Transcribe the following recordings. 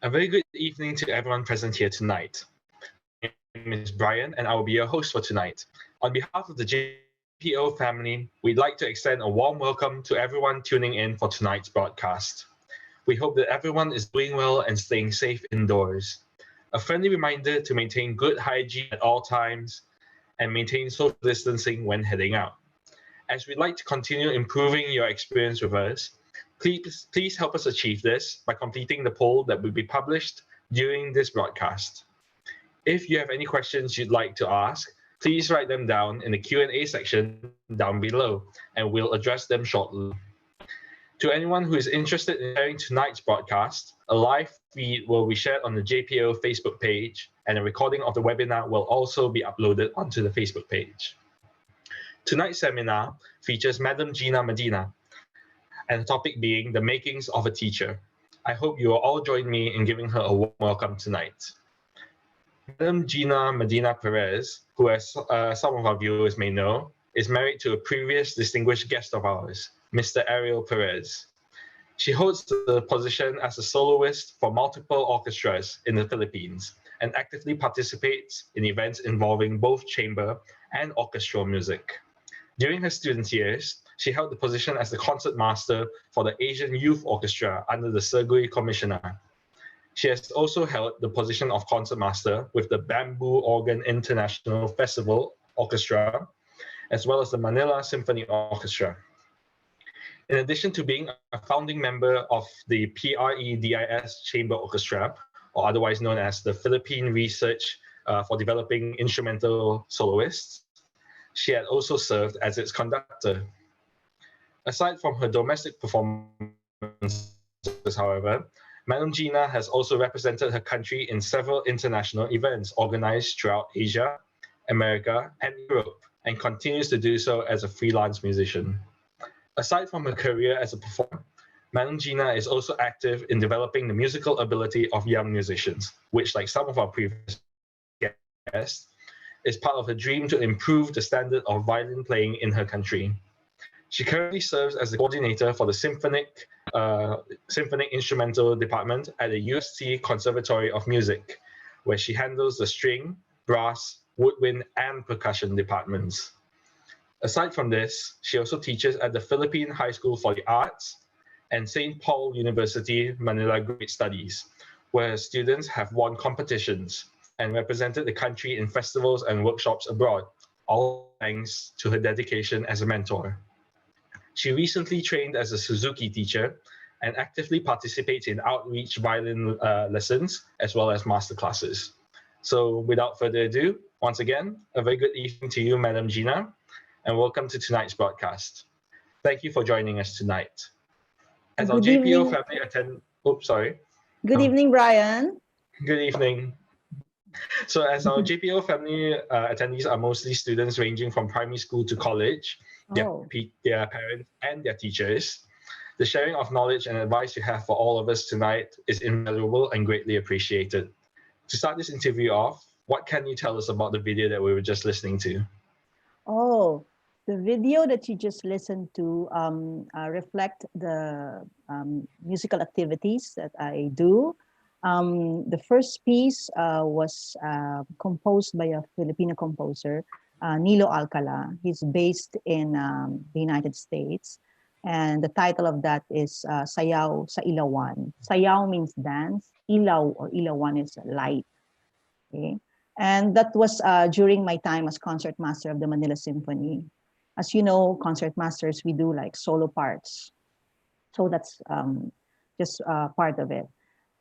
A very good evening to everyone present here tonight. My name is Brian, and I will be your host for tonight. On behalf of the JPO family, we'd like to extend a warm welcome to everyone tuning in for tonight's broadcast. We hope that everyone is doing well and staying safe indoors. A friendly reminder to maintain good hygiene at all times and maintain social distancing when heading out. As we'd like to continue improving your experience with us, please help us achieve this by completing the poll that will be published during this broadcast. If you have any questions you'd like to ask, please write them down in the Q&A section down below, and we'll address them shortly. To anyone who is interested in sharing tonight's broadcast, a live feed will be shared on the JPO Facebook page, and a recording of the webinar will also be uploaded onto the Facebook page. Tonight's seminar features Madam Gina Medina, and the topic being the makings of a teacher. I hope you will all join me in giving her a warm welcome tonight. Madam Gina Medina Perez, who as some of our viewers may know, is married to a previous distinguished guest of ours, Mr. Ariel Perez. She holds the position as a soloist for multiple orchestras in the Philippines and actively participates in events involving both chamber and orchestral music. During her student years, she held the position as the concert master for the Asian Youth Orchestra under the Sergui Commissioner. She has also held the position of concert master with the Bamboo Organ International Festival Orchestra, as well as the Manila Symphony Orchestra. In addition to being a founding member of the PREDIS Chamber Orchestra, or otherwise known as the Philippine Research for Developing Instrumental Soloists, she had also served as its conductor. Aside from her domestic performances, however, Madam Gina has also represented her country in several international events organized throughout Asia, America, and Europe, and continues to do so as a freelance musician. Aside from her career as a performer, Madam Gina is also active in developing the musical ability of young musicians, which, like some of our previous guests, is part of her dream to improve the standard of violin playing in her country. She currently serves as the coordinator for the Symphonic Instrumental Department at the UST Conservatory of Music, where she handles the string, brass, woodwind, and percussion departments. Aside from this, she also teaches at the Philippine High School for the Arts and St. Paul University, Manila Graduate Studies, where her students have won competitions and represented the country in festivals and workshops abroad, all thanks to her dedication as a mentor. She recently trained as a Suzuki teacher and actively participates in outreach violin lessons as well as master classes. So without further ado, once again, a very good evening to you, Madam Gina, and welcome to tonight's broadcast. Thank you for joining us tonight. As our JPO family attend, Good evening, Brian. Good evening. So as our JPO family attendees are mostly students ranging from primary school to college, their parents and their teachers, the sharing of knowledge and advice you have for all of us tonight is invaluable and greatly appreciated. To start this interview off, what can you tell us about the video that we were just listening to? Oh, the video that you just listened to reflect the musical activities that I do. The first piece was composed by a Filipino composer, Nilo Alcala. He's based in the United States. And the title of that is Sayaw sa Ilawan. Sayaw means dance. Ilaw or Ilawan is light. Okay? And that was during my time as concert master of the Manila Symphony. As you know, concert masters, we do like solo parts. So that's just part of it.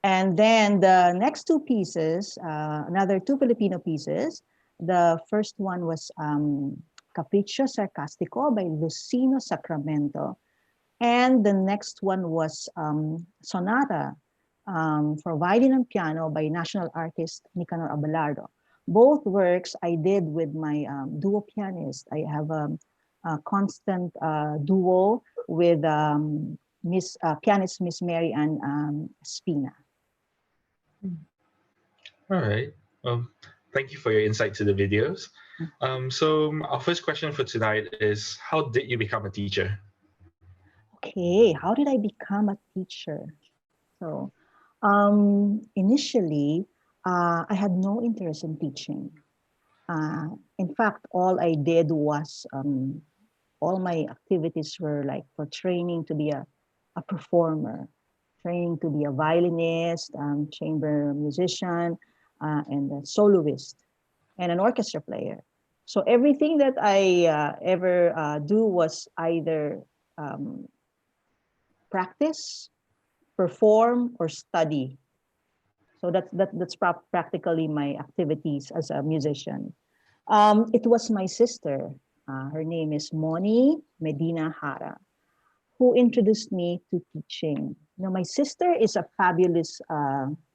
And then the next two pieces, another two Filipino pieces. The first one was Capriccio Sarcastico by Lucino Sacramento. And the next one was Sonata for violin and piano by national artist Nicanor Abelardo. Both works I did with my duo pianist. I have a constant duo with pianist Miss Mary Ann Spina. All right. Thank you for your insight to the videos. So our first question for tonight is, how did you become a teacher? Okay, how did I become a teacher? So Initially, I had no interest in teaching. In fact, all I did was all my activities were like for training to be a performer, training to be a violinist, chamber musician, and a soloist, and an orchestra player. So everything that I ever do was either um, practice, perform, or study. So that's practically my activities as a musician. It was my sister. Her name is Moni Medina Hara, who introduced me to teaching. Now, my sister is a fabulous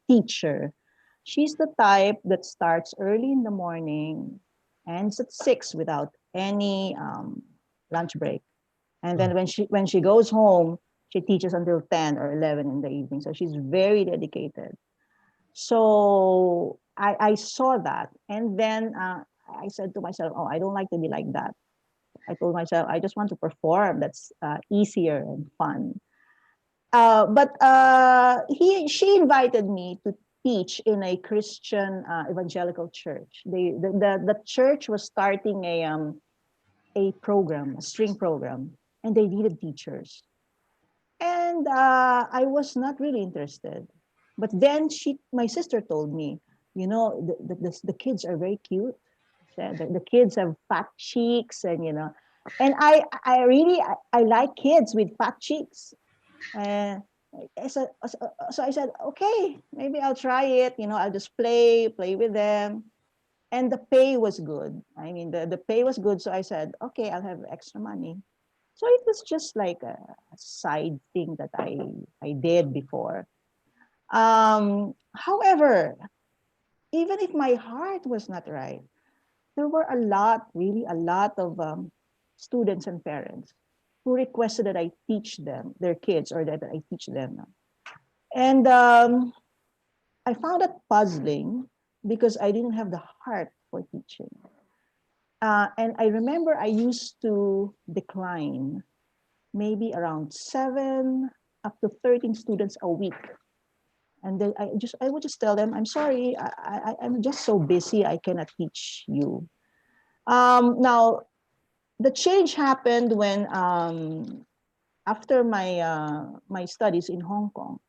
teacher. She's the type that starts early in the morning, ends at 6 without any lunch break. And then when she goes home, she teaches until 10 or 11 in the evening. So she's very dedicated. So I saw that. And then I said to myself, oh, I don't like to be like that. I told myself, I just want to perform. That's easier and fun. But she invited me to teach in a Christian evangelical church. The church was starting a program, a string program, and they needed teachers. And I was not really interested. But then my sister told me, the kids are very cute. Said the kids have fat cheeks, and I really I like kids with fat cheeks. Uh, so I said, okay, maybe I'll try it. I'll just play with them. And the pay was good. I mean, the pay was good. So I said, okay, I'll have extra money. So it was just like a side thing that I did before. However, even if my heart was not right, there were really a lot of students and parents who requested that I teach them, their kids, or that I teach them. And I found it puzzling because I didn't have the heart for teaching. And I remember I used to decline maybe around 7 up to 13 students a week. And then I would just tell them, I'm sorry, I'm just so busy, I cannot teach you. Now, the change happened when after my studies in Hong Kong,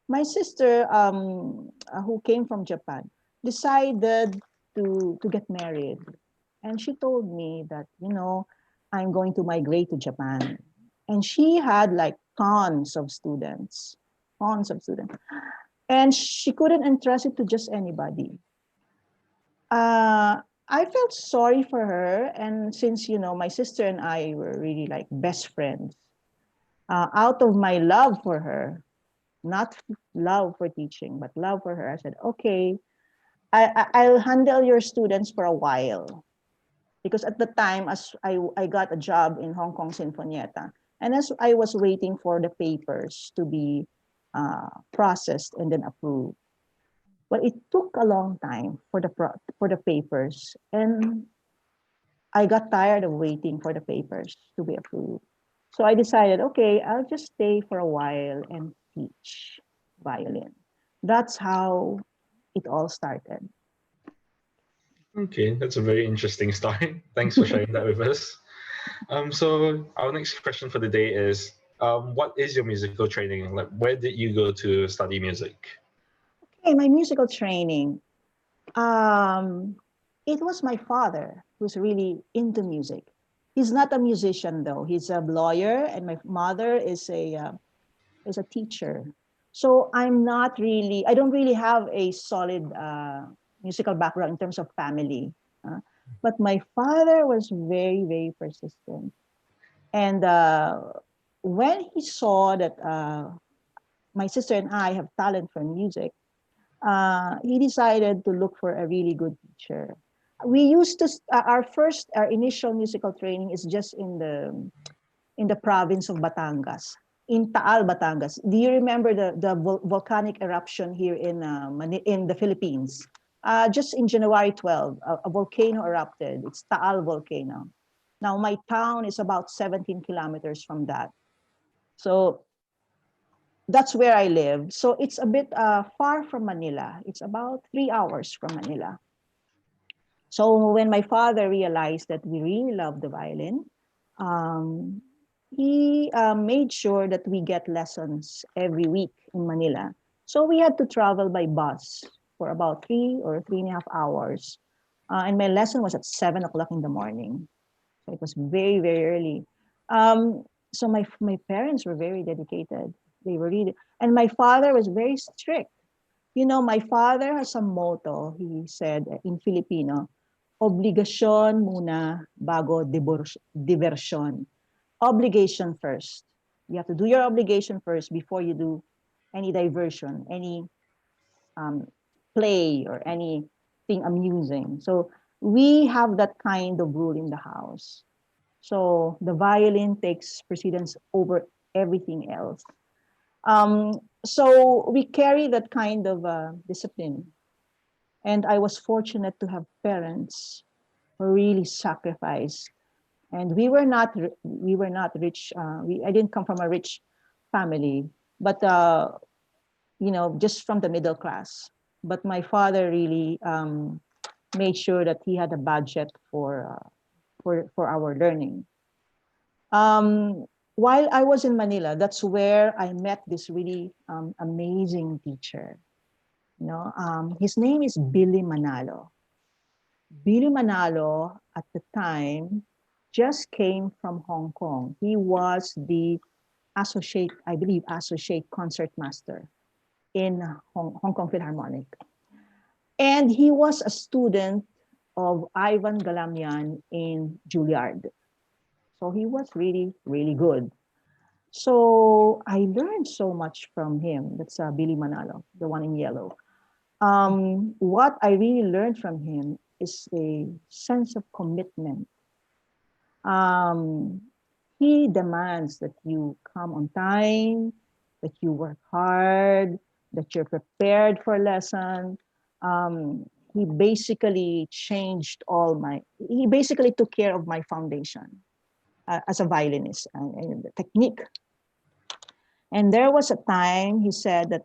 my sister, who came from Japan, decided to get married, and she told me that I'm going to migrate to Japan, and she had like tons of students, and she couldn't entrust it to just anybody. I felt sorry for her, and since my sister and I were really like best friends, out of my love for her, not love for teaching, but love for her, I said, okay, I'll handle your students for a while. Because at the time, as I got a job in Hong Kong Sinfonietta, and as I was waiting for the papers to be processed and then approved, well, it took a long time for the papers, and I got tired of waiting for the papers to be approved. So I decided, okay, I'll just stay for a while and teach violin. That's how it all started. Okay, that's a very interesting story. Thanks for sharing that with us. So our next question for the day is, what is your musical training? Like, where did you go to study music? Okay, my musical training. Um, it was my father who's really into music. He's not a musician though. He's a lawyer, and my mother is a teacher. So I don't really have a solid musical background in terms of family. Uh, but my father was very, very persistent. And when he saw that my sister and I have talent for music, he decided to look for a really good teacher. We used to, our initial musical training is just in the province of Batangas, in Taal, Batangas. Do you remember the volcanic eruption here in the Philippines? Just in January 12, a volcano erupted. It's Taal volcano. Now, my town is about 17 kilometers from that. So that's where I live. So it's a bit far from Manila. It's about 3 hours from Manila. So when my father realized that we really love the violin, um, he made sure that we get lessons every week in Manila. So we had to travel by bus for about 3 or 3.5 hours. And my lesson was at 7 o'clock in the morning. So it was very, very early. So my parents were very dedicated. They were really, and my father was very strict. You know, my father has a motto. He said in Filipino, obligasyon muna bago diversyon. Obligation first. You have to do your obligation first before you do any diversion, any um, play or anything amusing. So we have that kind of rule in the house. So the violin takes precedence over everything else. So we carry that kind of discipline. And I was fortunate to have parents who really sacrificed. And we were not rich. I didn't come from a rich family, but just from the middle class. But my father really made sure that he had a budget for our learning. Um, while I was in Manila, that's where I met this really amazing teacher. His name is Billy Manalo. Billy Manalo at the time just came from Hong Kong. He was the I believe, associate concertmaster in Hong Kong Philharmonic. And he was a student of Ivan Galamian in Juilliard. So he was really, really good. So I learned so much from him. That's Billy Manalo, the one in yellow. What I really learned from him is a sense of commitment. Um, he demands that you come on time, that you work hard, that you're prepared for lesson. He basically he basically took care of my foundation as a violinist and the technique. And there was a time he said that,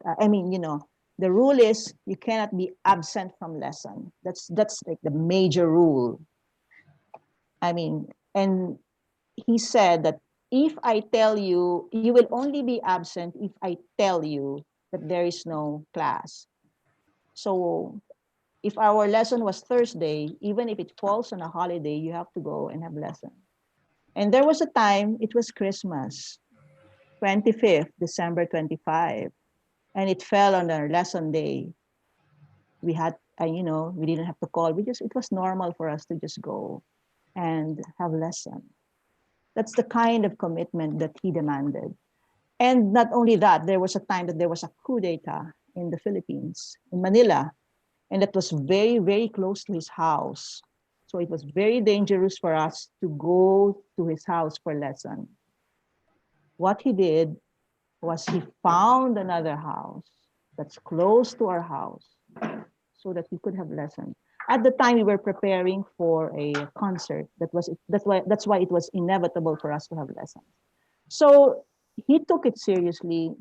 the rule is you cannot be absent from lesson. That's like the major rule. And he said that if I tell you, you will only be absent if I tell you that there is no class. So if our lesson was Thursday, even if it falls on a holiday, you have to go and have lesson. And there was a time, it was Christmas, 25th, December 25, and it fell on our lesson day. We had, we didn't have to call. It was normal for us to just go and have lesson. That's the kind of commitment that he demanded. And not only that, there was a time that there was a coup d'etat in the Philippines, in Manila, and that was very, very close to his house. So it was very dangerous for us to go to his house for lesson. What he did was he found another house that's close to our house so that we could have lesson. At the time, we were preparing for a concert. That's why it was inevitable for us to have lessons. So he took it seriously.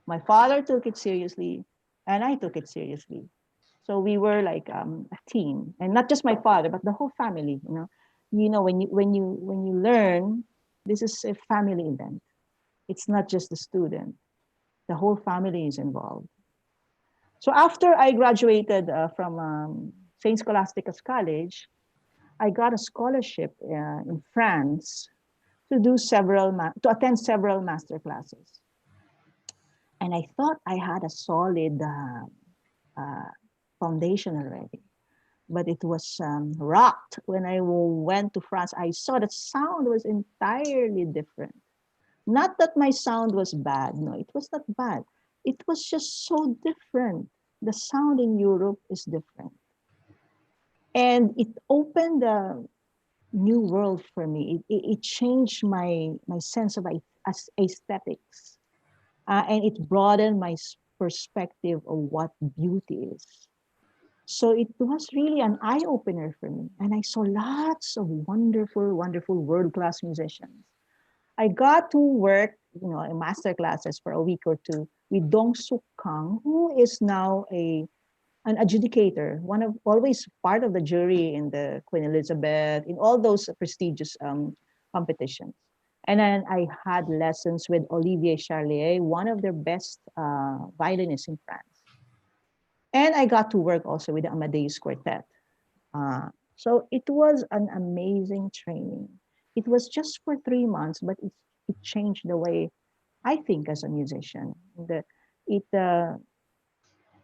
My father took it seriously, and I took it seriously. So we were like a team, and not just my father, but the whole family. When you learn, this is a family event. It's not just the student. The whole family is involved. So after I graduated from Saint Scholastica's College, I got a scholarship in France to do to attend several master classes. And I thought I had a solid uh, foundation already, but it was rocked when I went to France. I saw that sound was entirely different. Not that my sound was bad. No, it was not bad. It was just so different. The sound in Europe is different. And it opened a new world for me. It changed my sense of aesthetics. And it broadened my perspective of what beauty is. So it was really an eye-opener for me. And I saw lots of wonderful, wonderful world-class musicians. I got to work, in master classes for a week or two with Dong Suk Kang, who is now an adjudicator, one of always part of the jury in the Queen Elizabeth, in all those prestigious competitions. And then I had lessons with Olivier Charlier, one of their best violinists in France. And I got to work also with the Amadeus Quartet. So it was an amazing training. It was just for 3 months, but it changed the way I think as a musician. It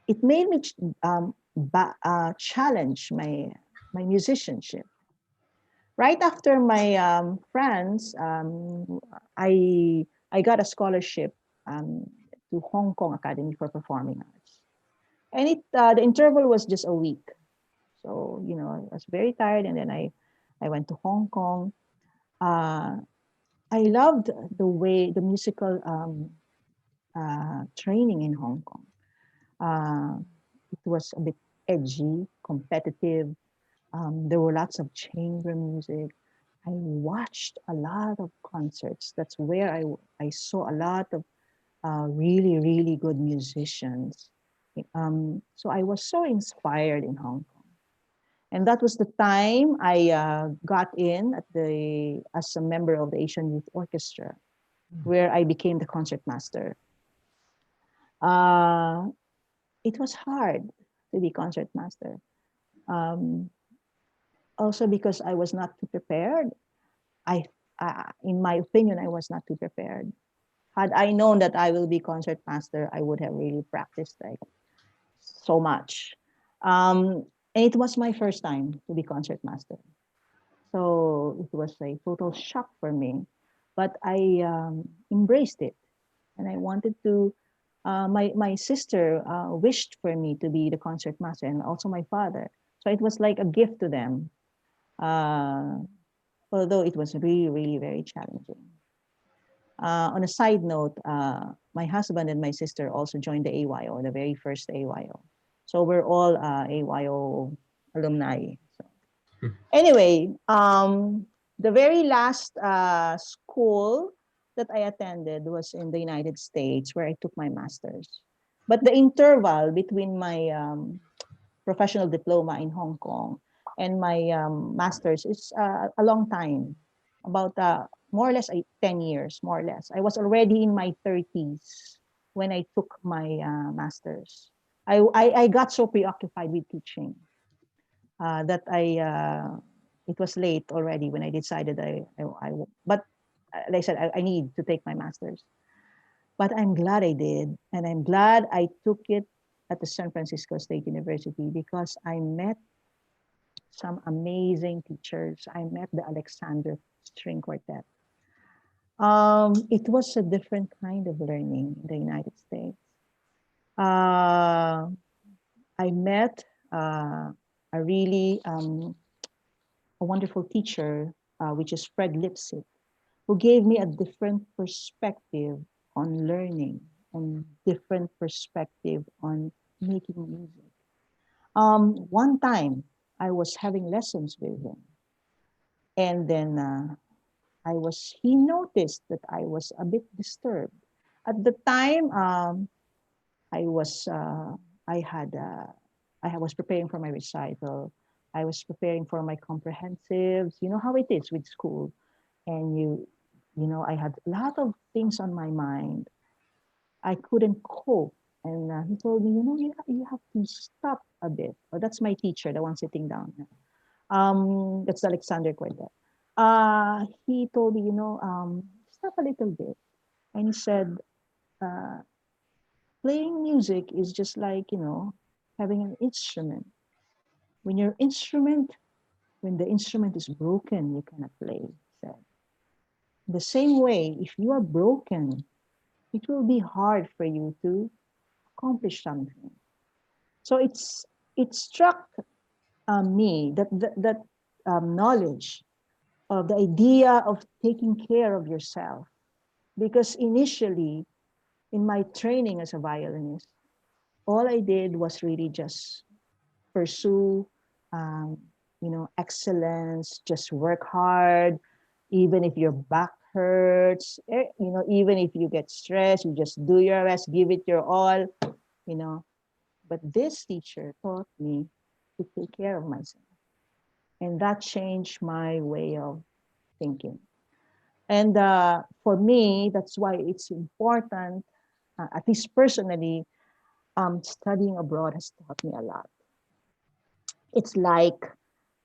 it made me challenge my musicianship. Right after my France, I got a scholarship to Hong Kong Academy for Performing Arts, and the interval was just a week. So I was very tired, and then I went to Hong Kong. I loved the musical training in Hong Kong. It was a bit edgy, competitive. There were lots of chamber music. I watched a lot of concerts. That's where I saw a lot of really, really good musicians. So I was so inspired in Hong Kong. And that was the time I got in as a member of the Asian Youth Orchestra, where I became the concertmaster. It was hard to be concertmaster. Also because I was not too prepared. In my opinion, I was not too prepared. Had I known that I will be concertmaster, I would have really practiced like so much. And it was my first time to be concertmaster. So it was a total shock for me. But I embraced it. And I wanted to, my sister wished for me to be the concertmaster, and also my father. So it was like a gift to them. Although it was really, really very challenging. On a side note, my husband and my sister also joined the AYO, the very first AYO. So we're all AYO alumni. So. Anyway, the very last school that I attended was in the United States, where I took my master's. But the interval between my professional diploma in Hong Kong and my master's is a long time, about more or less 10 years, more or less. I was already in my 30s when I took my master's. I got so preoccupied with teaching that it was late already when I decided but like I said, I need to take my master's. But I'm glad I did. And I'm glad I took it at the San Francisco State University, because I met some amazing teachers. I met the Alexander String Quartet. It was a different kind of learning in the United States. I met a really a wonderful teacher, which is Fred Lipsick, who gave me a different perspective on learning and different perspective on making music. One time I was having lessons with him, and then he noticed that I was a bit disturbed. At the time, I was, I had, I was preparing for my recital. I was preparing for my comprehensives. You know how it is with school, and I had a lot of things on my mind. I couldn't cope. And he told me, you have to stop a bit. Oh, that's my teacher, the one sitting down. That's Alexander Quartet. He told me, stop a little bit. And he said, uh, playing music is just like, having an instrument. When when the instrument is broken, you cannot play, he said. The same way, if you are broken, it will be hard for you to accomplish something. So it struck me that knowledge of the idea of taking care of yourself, because initially in my training as a violinist, all I did was really just pursue excellence, just work hard, even if your back hurts, even if you get stressed, you just do your best, give it your all, you know. But this teacher taught me to take care of myself. And that changed my way of thinking. And for me, that's why it's important, at least personally, studying abroad has taught me a lot. It's like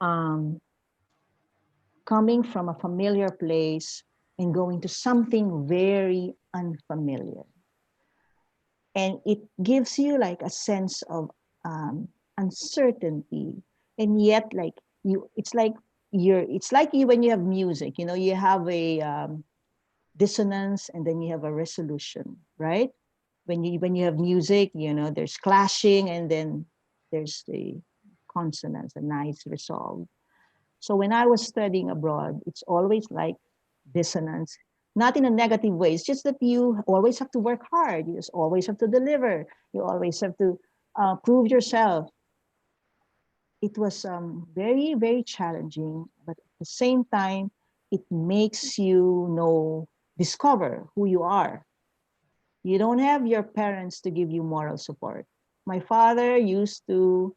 um, coming from a familiar place and going to something very unfamiliar. And it gives you like a sense of uncertainty. And yet, like it's like you when you have music, you have a dissonance and then you have a resolution, right? When you have music, there's clashing and then there's the consonance, a nice resolve. So when I was studying abroad, it's always like dissonance, not in a negative way. It's just that you always have to work hard. You just always have to deliver. You always have to prove yourself. It was very, very challenging, but at the same time, it makes you discover who you are. You don't have your parents to give you moral support. My father used to,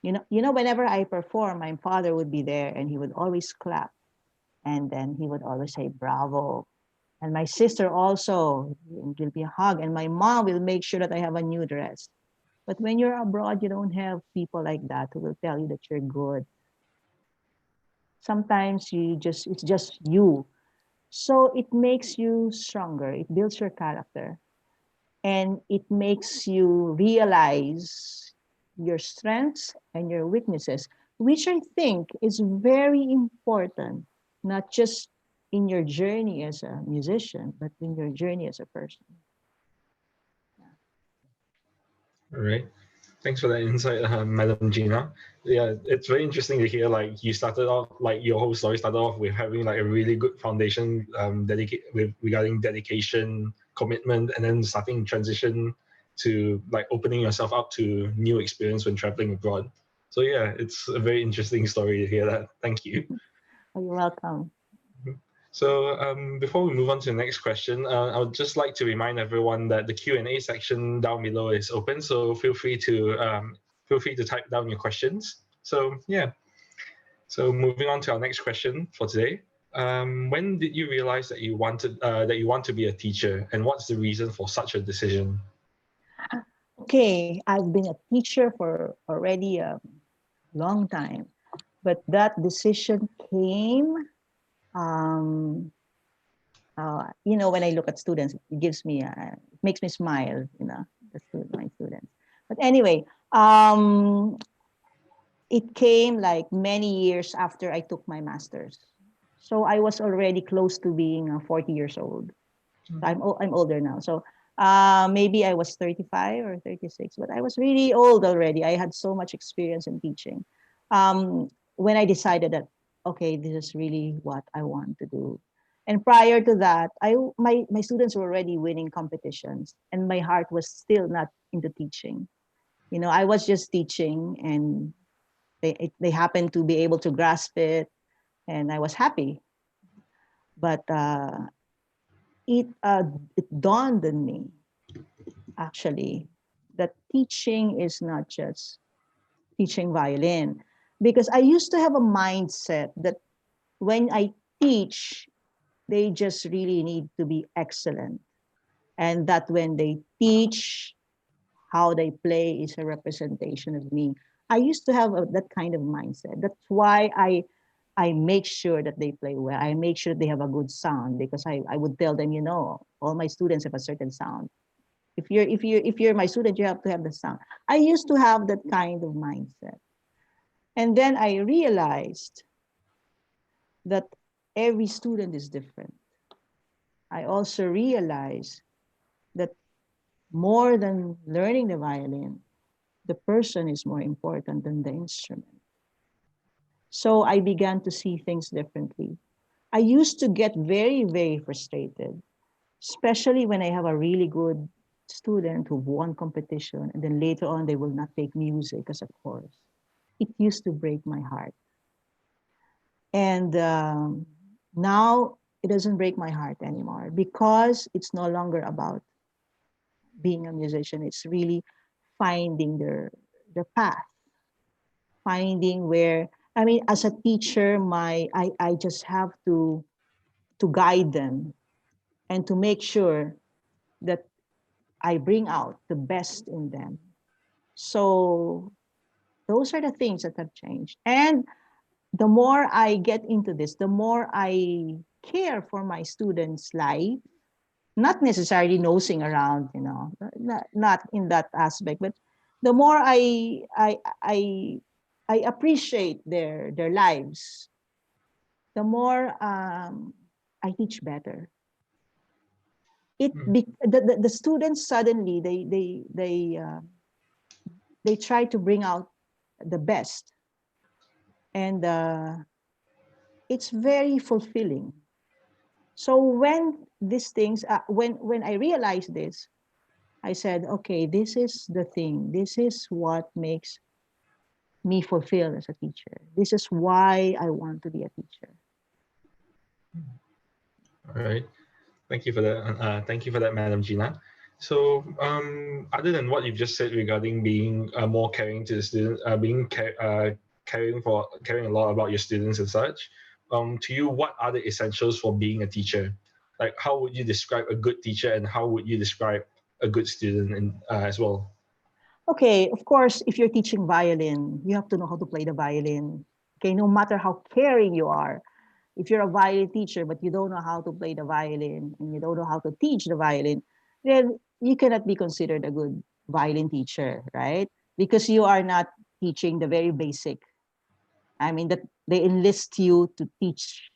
whenever I perform, my father would be there and he would always clap. And then he would always say, bravo. And my sister also, will be a hug. And my mom will make sure that I have a new dress. But when you're abroad, you don't have people like that who will tell you that you're good. Sometimes it's just you. So it makes you stronger. It builds your character. And it makes you realize your strengths and your weaknesses, which I think is very important, not just in your journey as a musician, but in your journey as a person. All right. Thanks for that insight, Madam Gina. Yeah, it's very interesting to hear like you started off, like your whole story started off with having like a really good foundation regarding dedication, commitment, and then starting transition to like opening yourself up to new experience when traveling abroad. So yeah, it's a very interesting story to hear that. Thank you. You're welcome. So before we move on to the next question, I would just like to remind everyone that the Q&A section down below is open. So feel free to type down your questions. So yeah. So moving on to our next question for today. When did you realize that you want to be a teacher, and what's the reason for such a decision? Okay, I've been a teacher for already a long time, but that decision came um, when I look at students, it makes me smile, my students. But anyway, it came like many years after I took my master's. So I was already close to being 40 years old. I'm older now. So maybe I was 35 or 36, but I was really old already. I had so much experience in teaching. When I decided that, okay, this is really what I want to do. And prior to that, my students were already winning competitions, and my heart was still not into teaching. I was just teaching, and they happened to be able to grasp it, and I was happy. But it dawned on me actually that teaching is not just teaching violin, because I used to have a mindset that when I teach, they just really need to be excellent, and that when they teach, how they play is a representation of me. I used to have that kind of mindset. That's why I make sure that they play well. I make sure they have a good sound, because I would tell them, all my students have a certain sound. If you're my student, you have to have the sound. I used to have that kind of mindset. And then I realized that every student is different. I also realized that more than learning the violin, the person is more important than the instrument. So I began to see things differently. I used to get very, very frustrated, especially when I have a really good student who won competition and then later on they will not take music as a course. It used to break my heart. And now it doesn't break my heart anymore, because it's no longer about being a musician. It's really finding their path, finding where, I mean, as a teacher, I just have to guide them and to make sure that I bring out the best in them. So those are the things that have changed. And the more I get into this, the more I care for my students' life, not necessarily nosing around, not in that aspect, but the more I appreciate their lives, the more I teach better. The students suddenly they try to bring out the best, and it's very fulfilling. So when these things, when I realized this, I said, okay, this is the thing. This is what makes me fulfilled as a teacher. This is why I want to be a teacher. All right. Thank you for that. Thank you for that, Madam Gina. So, other than what you've just said regarding being more caring to the student, caring a lot about your students and such, to you, what are the essentials for being a teacher? Like, how would you describe a good teacher, and how would you describe a good student, as well? Okay, of course, if you're teaching violin, you have to know how to play the violin. Okay, no matter how caring you are, if you're a violin teacher but you don't know how to play the violin and you don't know how to teach the violin, then you cannot be considered a good violin teacher, right? Because you are not teaching the very basic. I mean, that they enlist you to teach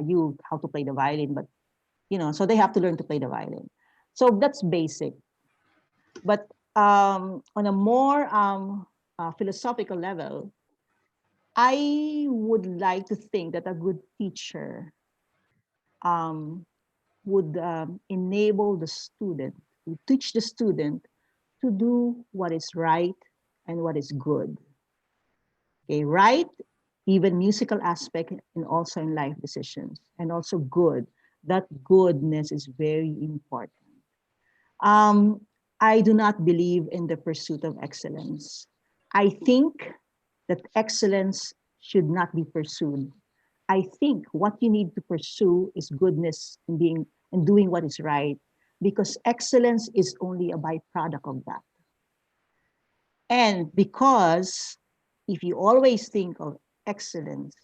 you how to play the violin, but so they have to learn to play the violin. So that's basic. But on a more philosophical level, I would like to think that a good teacher um, would enable the student, to teach the student to do what is right and what is good. Okay, right, even musical aspect, and also in life decisions, and also good. That goodness is very important. Um, I do not believe in the pursuit of excellence. I think that excellence should not be pursued. I think what you need to pursue is goodness and doing what is right, because excellence is only a byproduct of that. And because if you always think of excellence,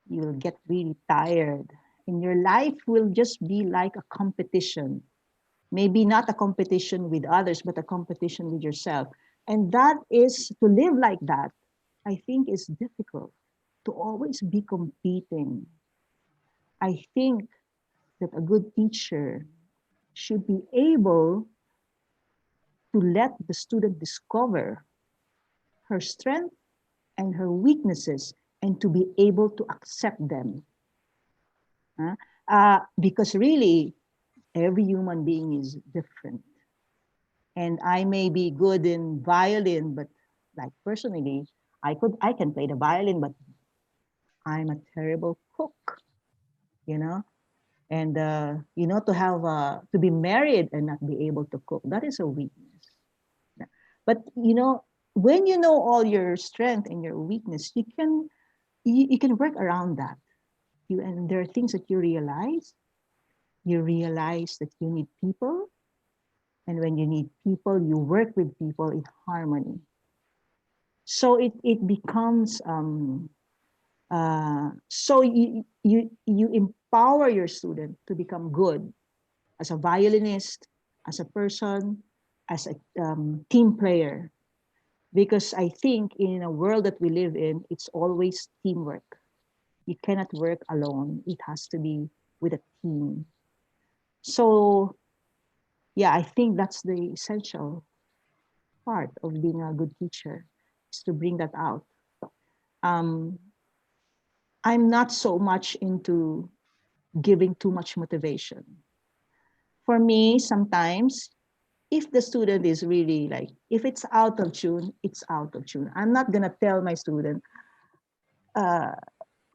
you'll get really tired, and your life will just be like a competition. Maybe not a competition with others, but a competition with yourself. And that is, to live like that, I think is difficult, to always be competing. I think that a good teacher should be able to let the student discover her strength and her weaknesses, and to be able to accept them. Because really, every human being is different. And I may be good in violin, but like personally, I can play the violin, but I'm a terrible cook, you know. And to have to be married and not be able to cook, that is a weakness. But when you know all your strength and your weakness, you can work around that. And there are things that you realize. You realize that you need people, and when you need people, you work with people in harmony. So it becomes so you empower your student to become good as a violinist, as a person, as a team player. Because I think in a world that we live in, it's always teamwork. You cannot work alone. It has to be with a team. So yeah, I think that's the essential part of being a good teacher, is to bring that out. Um, I'm not so much into giving too much motivation. For me, sometimes, if the student is really like, if it's out of tune, it's out of tune. I'm not gonna tell my student,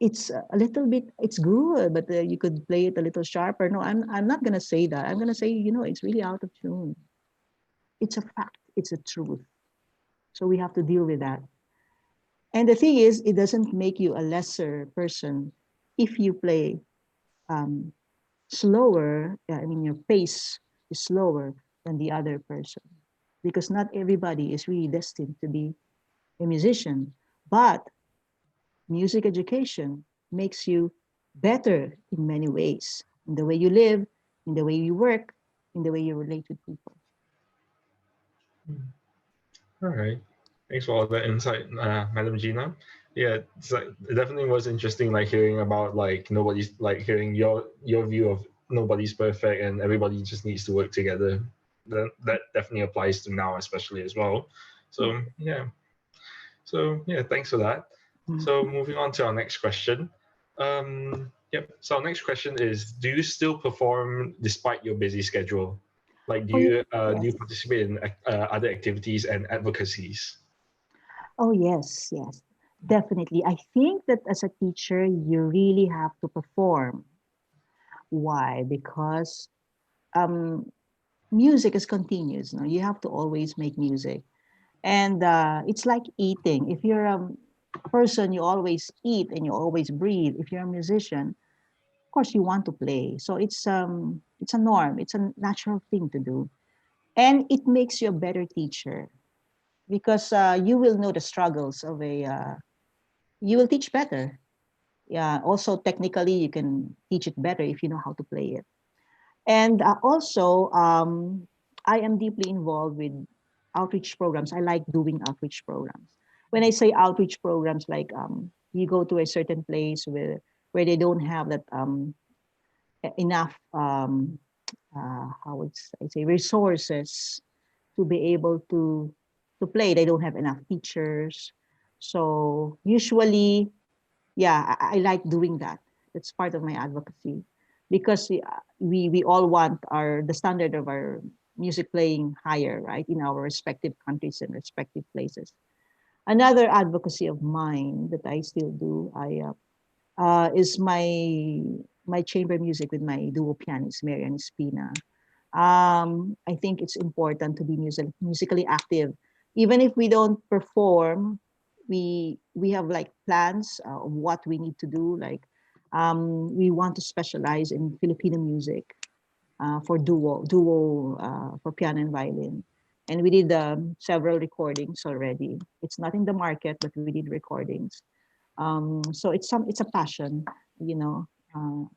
it's a little bit, it's good, but you could play it a little sharper. No, I'm not gonna say that. I'm gonna say, it's really out of tune. It's a fact. It's a truth. So we have to deal with that. And the thing is, it doesn't make you a lesser person if you play um, slower. I mean, your pace is slower than the other person, because not everybody is really destined to be a musician. But music education makes you better in many ways, in the way you live, in the way you work, in the way you relate with people. All right. Thanks for all that insight, Madam Gina. Yeah, it's like it definitely was interesting, like hearing about like nobody's like hearing your view of nobody's perfect and everybody just needs to work together. That definitely applies to now, especially as well. So yeah, thanks for that. Mm. So moving on to our next question. Yep. So our next question is: do you still perform despite your busy schedule? Like, Oh, do yes. you participate in other activities and advocacies? Oh, yes, yes. Definitely. I think that as a teacher, you really have to perform. Why? Because um, music is continuous. No? You have to always make music. And it's like eating. If you're a person, you always eat and you always breathe. If you're a musician, of course you want to play. So it's a norm. It's a natural thing to do. And it makes you a better teacher because you will know the struggles of you will teach better. Yeah. Also, technically, you can teach it better if you know how to play it. And also, I am deeply involved with outreach programs. I like doing outreach programs. When I say outreach programs, like you go to a certain place where they don't have that enough how would I say resources to be able to play. They don't have enough teachers. So usually, yeah, I like doing that. It's part of my advocacy because we all want our the standard of our music playing higher, right, in our respective countries and respective places. Another advocacy of mine that I still do, is my chamber music with my duo pianist Mary and Spina. I think it's important to be musically active. Even if we don't perform, we have like plans of what we need to do. Like we want to specialize in Filipino music for duo for piano and violin. And we did several recordings already. It's not in the market, but we did recordings. So it's a passion, you know. Uh,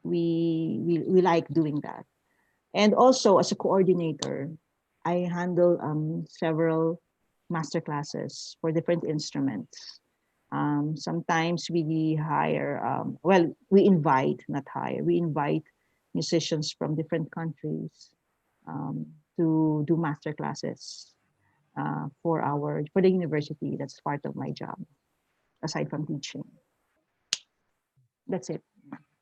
we like doing that. And also, as a coordinator, I handle several master classes for different instruments. Sometimes we hire, we invite, not hire, we invite musicians from different countries um, to do master classes for the university. That's part of my job, aside from teaching. That's it.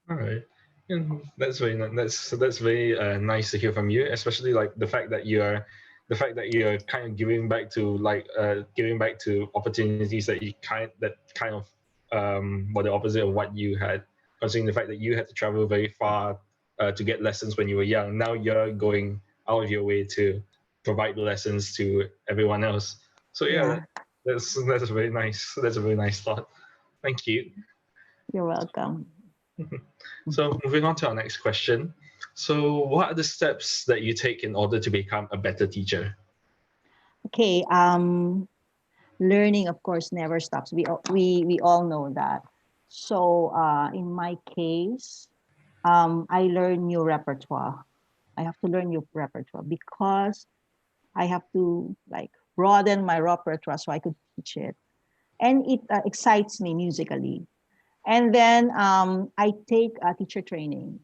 All right. And that's very nice to hear from you, especially like the fact that you're kind of giving back to giving back to opportunities that kind of were the opposite of what you had, considering the fact that you had to travel very far to get lessons when you were young. Now you're going out of your way to provide the lessons to everyone else. So yeah, Yeah, that's very nice. That's a very nice thought. Thank you. you're welcome. So moving on to our next question. So what are the steps that you take in order to become a better teacher? Okay, learning, of course, never stops. We all know that. So in my case, I learn new repertoire. I have to learn new repertoire because I have to like broaden my repertoire so I could teach it, and it excites me musically. And then I take teacher training.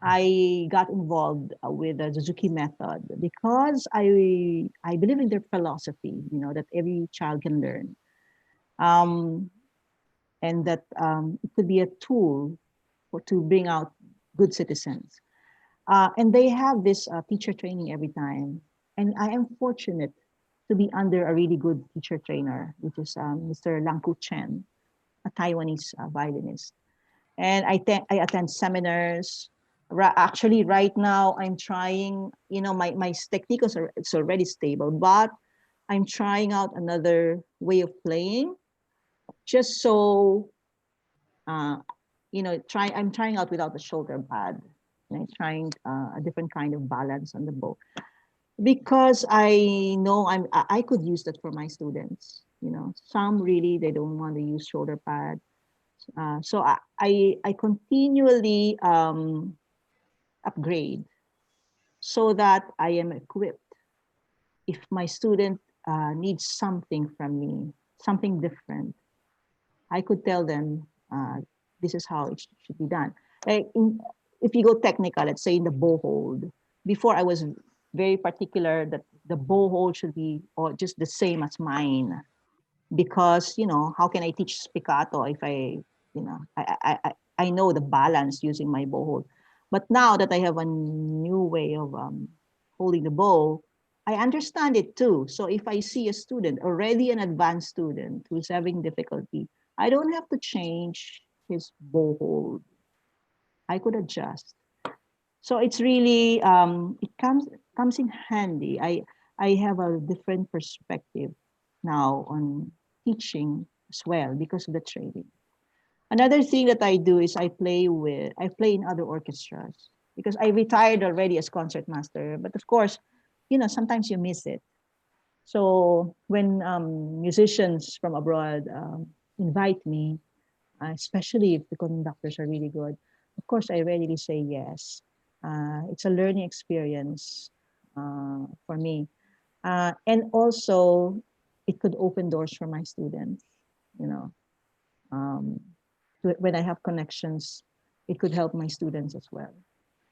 I got involved with the Suzuki method because I believe in their philosophy. That every child can learn, um, and that it could be a tool to bring out good citizens. And they have this teacher training every time. And I am fortunate to be under a really good teacher trainer, which is Mr. Langku Chen. a Taiwanese violinist. And I attend seminars. Actually, right now, I'm trying, my technique it's already stable, but I'm trying out another way of playing just so, uh, I'm trying out without the shoulder pad. And I'm trying a different kind of balance on the bow because I know I could use that for my students. Some really, they don't want to use shoulder pad. So I continually upgrade so that I am equipped if my student needs something from me, something different. I could tell them this is how it should be done. Like if you go technical, let's say in the bow hold, before I was very particular that the bow hold should be or just the same as mine because how can I teach spiccato if I know the balance using my bow hold. But now that I have a new way of holding the bow, I understand it too. So if I see a student, already an advanced student who's having difficulty, I don't have to change his bow hold. I could adjust. So it's really it comes in handy. I have a different perspective now on teaching as well because of the training. Another thing that I do is I play in other orchestras because I retired already as concertmaster. But of course, sometimes you miss it. So when musicians from abroad invite me, especially if the conductors are really good, of course I readily say yes. It's a learning experience for me, and also it could open doors for my students. You know, um, when I have connections, it could help my students as well.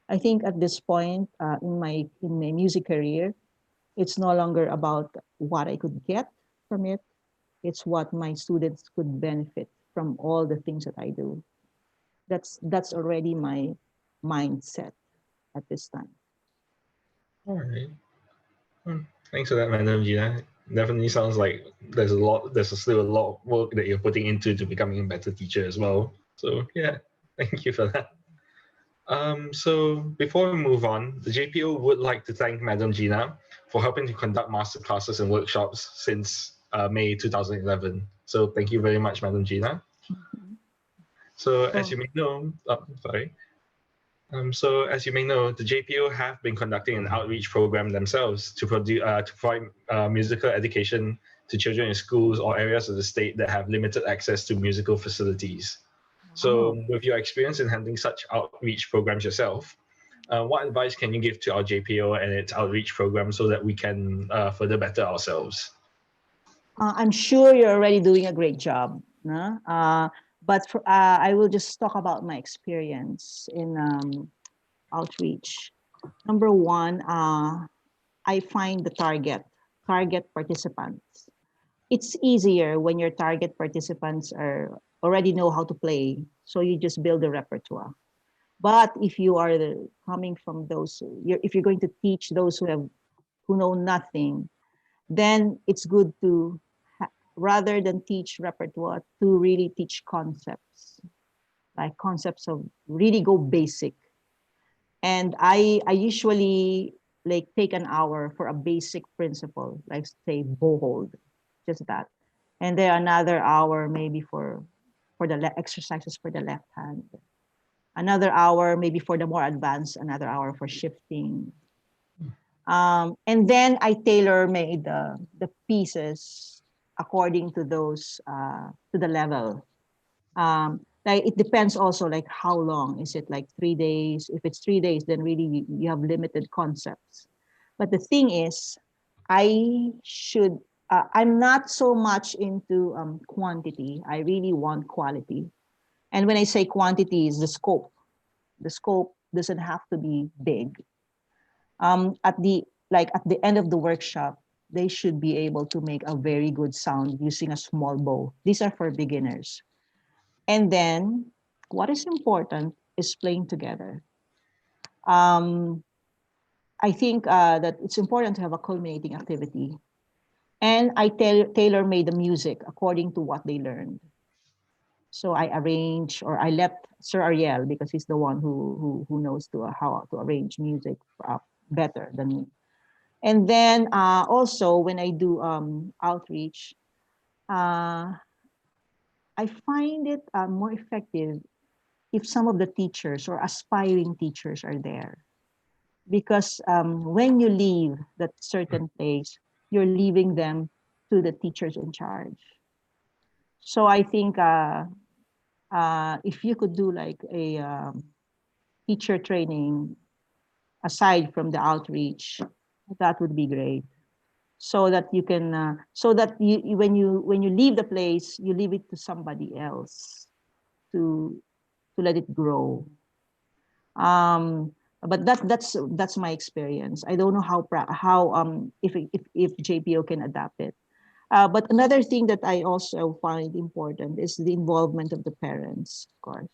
I think at this point in my music career, it's no longer about what I could get from it. It's what my students could benefit from all the things that I do. That's already my mindset at this time. All right. Thanks for that, Madam Gina. Definitely sounds like there's still a lot of work that you're putting into to becoming a better teacher as well. So yeah, thank you for that. So before we move on, the JPO would like to thank Madam Gina for helping to conduct master classes and workshops since May 2011. So thank you very much, Madam Gina. Mhm. So as So you may know, sorry. So as you may know, the JPO have been conducting an outreach program themselves to provide musical education to children in schools or areas of the state that have limited access to musical facilities. So, wow. with your experience in handling such outreach programs yourself, what advice can you give to our JPO and its outreach program so that we can further better ourselves? I'm sure you're already doing a great job. No? I will just talk about my experience in outreach. Number one, I find the target participants. It's easier when your target participants are already know how to play, so you just build a repertoire. But if you are coming from if you're going to teach those who know nothing, then it's good to rather than teach repertoire to really teach concepts, like concepts of really go basic. And I usually like take an hour for a basic principle, like say bow hold, just that, and then another hour maybe for the exercises for the left hand, another hour maybe for the more advanced, another hour for shifting. And then I tailor made the pieces according to those to the level. Like it depends also like how long is it, like 3 days. If it's 3 days, then really you have limited concepts. But the thing is, I'm not so much into quantity. I really want quality. And when I say quantity, is the scope. The scope doesn't have to be big. At the end of the workshop, they should be able to make a very good sound using a small bow. These are for beginners. And then what is important is playing together. Um, I think that it's important to have a culminating activity. And I tailor made the music according to what they learned. So I arrange, or I let Sir Ariel, because he's the one who knows how to arrange music better than me. And then also when I do outreach, uh, I find it more effective if some of the teachers or aspiring teachers are there. Because when you leave that certain place, you're leaving them to the teachers in charge. So I think if you could do like a teacher training aside from the outreach, that would be great. So that you can, so that when you leave the place, you leave it to somebody else to let it grow. But that's my experience. I don't know if JPO can adapt it. But another thing that I also find important is the involvement of the parents, of course.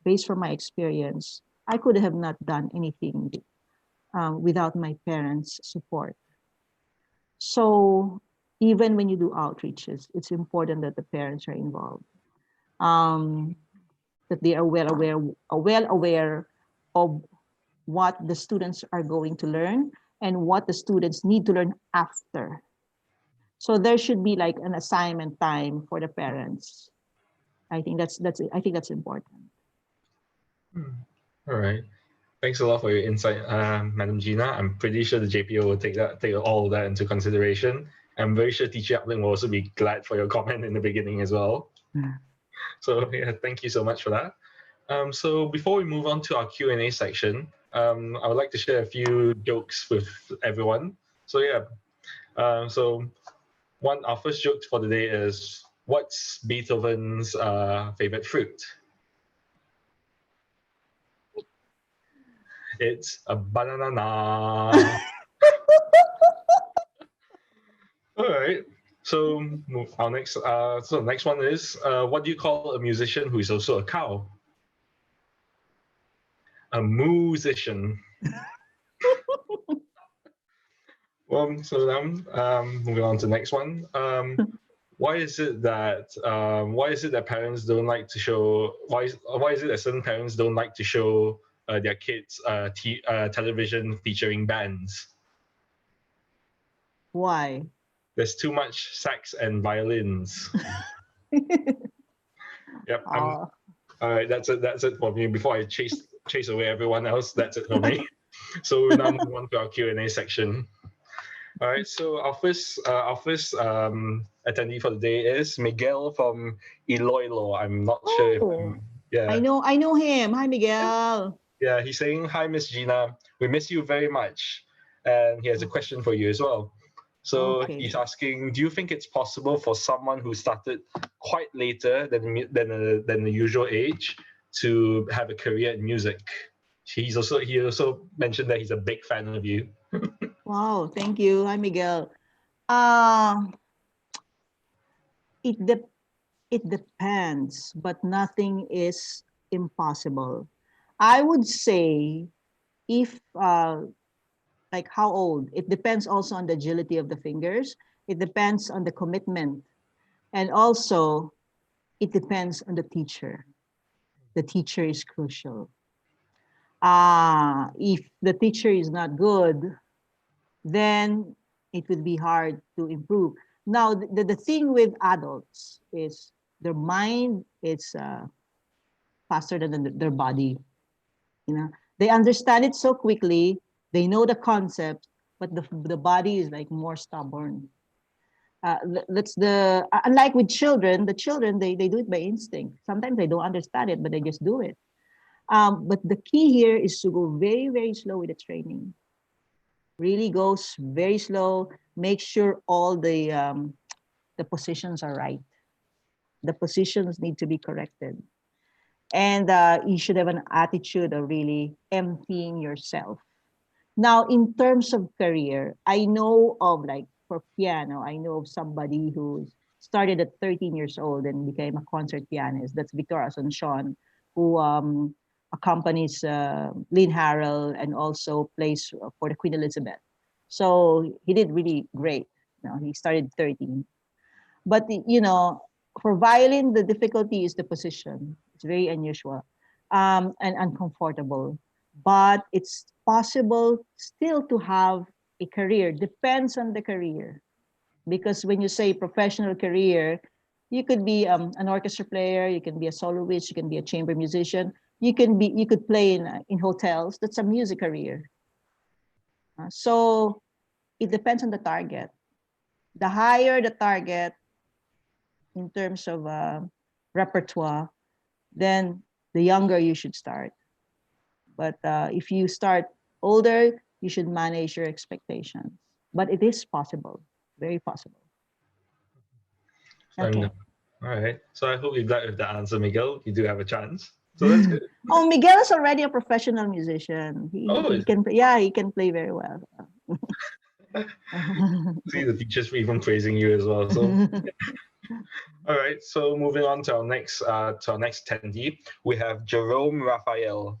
Based from my experience, I could have not done anything without my parents' support. So even when you do outreaches, it's important that the parents are involved. Um, that they are well aware of what the students are going to learn and what the students need to learn after. So there should be like an assignment time for the parents. I think that's important. All right. Thanks a lot for your insight, Madam Gina. I'm pretty sure the JPO will take all of that into consideration. I'm very sure Teacher Upling will also be glad for your comment in the beginning as well. So yeah, thank you so much for that. So before we move on to our Q&A section, I would like to share a few jokes with everyone. So yeah, so our first joke for the day is, what's Beethoven's favorite fruit? It's a banana. All right. So the next one is, what do you call a musician who is also a cow? A musician. Well, so now moving on to the next one. Why is it that parents don't like to show? Why is it that certain parents don't like to show their kids television featuring bands? Why? There's too much sax and violins. Yep. All right. That's it. That's it for me. Before I chase away everyone else, that's it for me. So we now move on to our Q&A section. All right. So our first attendee for the day is Miguel from Iloilo. I'm not sure if yeah. I know him. Hi, Miguel. Yeah, he's saying, "Hi, Miss Gina. We miss you very much." And he has a question for you as well. So he's asking, do you think it's possible for someone who started quite later than the usual age to have a career in music? He also mentioned that he's a big fan of you. Wow, thank you. Hi, Miguel. Uh, it de- it depends, but nothing is impossible. I would say if like how old? It depends also on the agility of the fingers. It depends on the commitment, and also it depends on the teacher. The teacher is crucial. If the teacher is not good, then it would be hard to improve. Now, the thing with adults is their mind is faster than their body. They understand it so quickly. They know the concept, but the body is like more stubborn. That's unlike with children. The children they do it by instinct. Sometimes they don't understand it, but they just do it. But the key here is to go very, very slow with the training. Really goes very slow. Make sure all the positions are right. The positions need to be corrected. And you should have an attitude of really emptying yourself. Now, in terms of career, I know of like for piano, I know of somebody who started at 13 years old and became a concert pianist. That's Victor Asuncion, who accompanies Lynn Harrell and also plays for the Queen Elizabeth. So he did really great. He started 13. But for violin, the difficulty is the position. It's very unusual and uncomfortable. But it's possible still to have a career. Depends on the career. Because when you say professional career, you could be an orchestra player, you can be a soloist, you can be a chamber musician, you could play in hotels. That's a music career. So it depends on the target. The higher the target in terms of repertoire, then the younger you should start. But if you start older, you should manage your expectations. But it is possible, very possible. Okay. All right. So I hope you got with the answer, Miguel. You do have a chance. So that's good. Oh, Miguel is already a professional musician. He can, yeah, he can play very well. See, the teachers were even praising you as well. So, all right. So moving on to our next attendee, we have Jerome Raphael.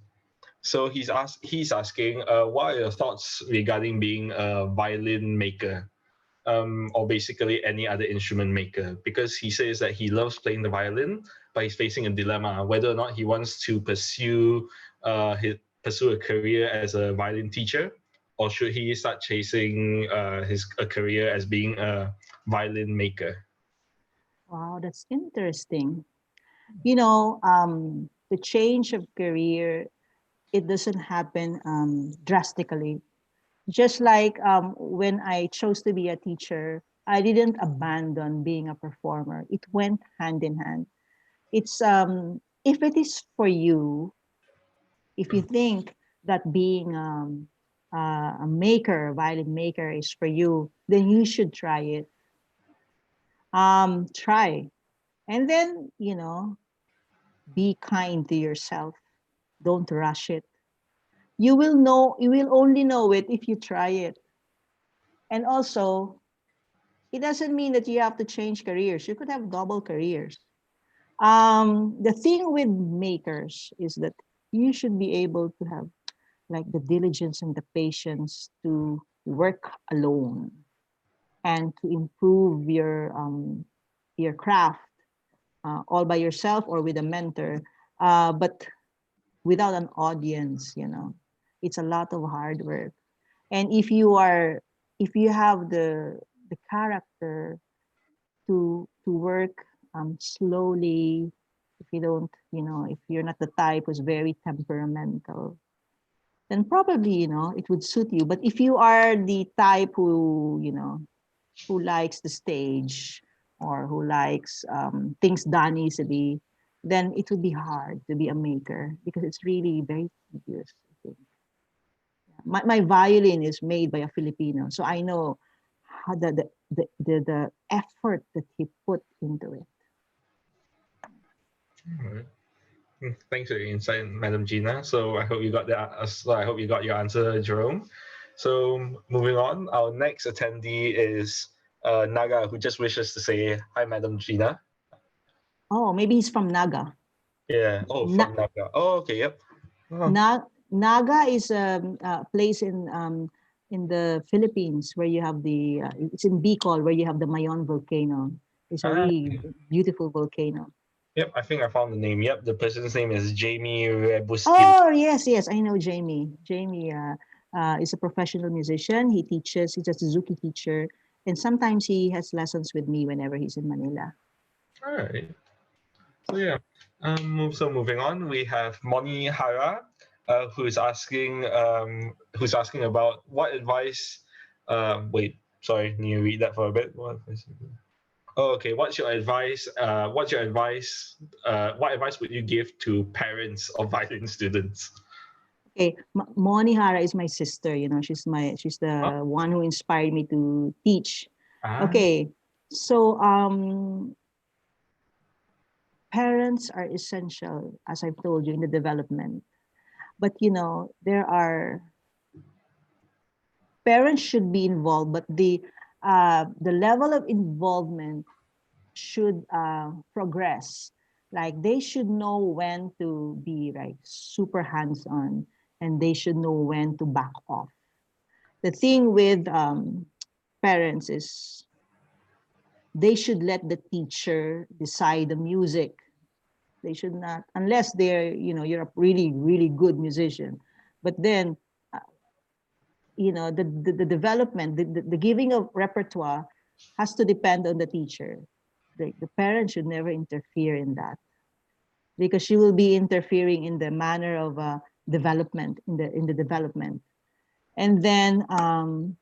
So he's asking, what are your thoughts regarding being a violin maker, or basically any other instrument maker? Because he says that he loves playing the violin, but he's facing a dilemma whether or not he wants to pursue a career as a violin teacher, or should he start chasing a career as being a violin maker? Wow, that's interesting. The change of career, it doesn't happen drastically. Just like when I chose to be a teacher, I didn't abandon being a performer. It went hand in hand. It's if it is for you, if you think that being a maker, a violin maker is for you, then you should try it. Try, and then be kind to yourself. Don't rush it. You will know. You will only know it if you try it. And also, it doesn't mean that you have to change careers. You could have double careers. The thing with makers is that you should be able to have like the diligence and the patience to work alone and to improve your craft all by yourself or with a mentor, but without an audience. It's a lot of hard work. And if you have the character to work slowly, if you don't, if you're not the type who's very temperamental, then probably it would suit you. But if you are the type who likes the stage or who likes things done easily, then it would be hard to be a maker because it's really very tedious, I think. My violin is made by a Filipino, so I know how the effort that he put into it. All right. Thanks for your insight, Madam Gina. So I hope you got your answer, Jerome. So moving on, our next attendee is Naga, who just wishes to say hi, Madam Gina. Oh, maybe he's from Naga. Yeah. Oh, from Naga. Oh, okay. Yep. Oh. Naga is a place in the Philippines where you have it's in Bicol where you have the Mayon volcano. It's a really beautiful volcano. Yep, I think I found the name. Yep, the person's name is Jamie Rebuskin. Oh, yes, I know Jamie. Jamie is a professional musician. He's a Suzuki teacher, and sometimes he has lessons with me whenever he's in Manila. All right. So yeah, moving on, we have Moni Hara, who's asking about what advice. Wait, sorry, can you read that for a bit? Oh, okay. What's your advice? What advice would you give to parents of violin students? Okay, Moni Hara is my sister. She's the one who inspired me to teach. Okay, so parents are essential, as I've told you, in the development. But parents should be involved, but the level of involvement should progress. Like they should know when to be like super hands-on, and they should know when to back off. The thing with parents is they should let the teacher decide the music. They should not, unless they're, you're a really, really good musician. But then, the development, the giving of repertoire has to depend on the teacher. The parent should never interfere in that, because she will be interfering in the manner of development, in the development. And then I